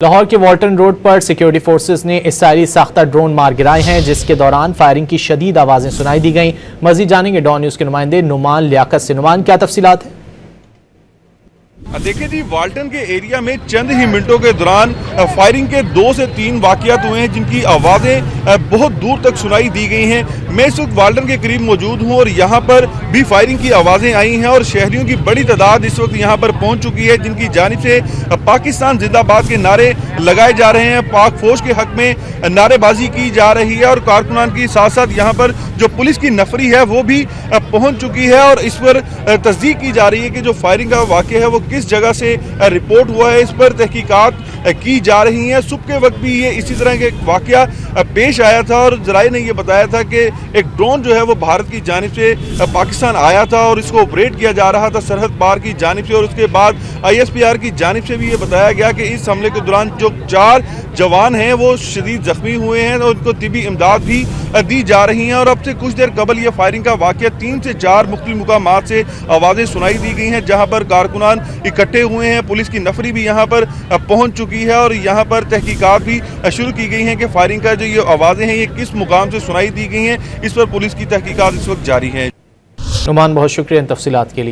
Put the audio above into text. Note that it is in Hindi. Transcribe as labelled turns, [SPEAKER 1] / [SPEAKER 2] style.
[SPEAKER 1] लाहौर के वॉल्टन रोड पर सिक्योरिटी फोर्सेस ने इसराइली साख्ता ड्रोन मार गिराए हैं, जिसके दौरान फायरिंग की शदीद आवाजें सुनाई दी गईं। मजीद जानेंगे डॉन न्यूज के नुमाइंदे नुमान लियाकत से। नुमान, क्या तफसीलात है?
[SPEAKER 2] देखिए जी, वाल्टन के एरिया में चंद ही मिनटों के दौरान फायरिंग के 2 से 3 वाकयात हुए हैं, जिनकी आवाज़ें बहुत दूर तक सुनाई दी गई हैं। मैं इस वक्त वाल्टन के करीब मौजूद हूं और यहां पर भी फायरिंग की आवाज़ें आई हैं और शहरियों की बड़ी तादाद इस वक्त यहां पर पहुंच चुकी है, जिनकी जानिब से पाकिस्तान जिंदाबाद के नारे लगाए जा रहे हैं। पाक फौज के हक में नारेबाजी की जा रही है और कारकुनान की साथ साथ यहाँ पर जो पुलिस की नफरी है वो भी पहुँच चुकी है और इस पर तस्दीक की जा रही है कि जो फायरिंग का वाक़या है वो किस जगह से रिपोर्ट हुआ है। इस पर तहकीकात की जा रही हैं। सुबह के वक्त भी ये इसी तरह के वाकया पेश आया था और जराये ने ये बताया था कि एक ड्रोन जो है वो भारत की जानिब से पाकिस्तान आया था और इसको ऑपरेट किया जा रहा था सरहद पार की जानिब से। और उसके बाद ISPR की जानिब से भी ये बताया गया कि इस हमले के दौरान जो 4 जवान हैं वो शदीद जख्मी हुए हैं और उनको तिबी इमदाद भी दी जा रही हैं। और अब से कुछ देर कबल ये फायरिंग का वाकया 3 से 4 मुख्तलिफ मुकामात से आवाज़ें सुनाई दी गई हैं, जहाँ पर कारकुनान इकट्ठे हुए हैं। पुलिस की नफरी भी यहाँ पर पहुँच चुकी है और यहाँ पर तहकीकात भी शुरू की गई हैं कि फायरिंग का जो ये आवाज़ें हैं ये किस मुकाम से सुनाई दी गई हैं। इस पर पुलिस की तहकीकात इस वक्त जारी है।
[SPEAKER 1] नुमान, बहुत शुक्रिया इन तफसीलात के लिए।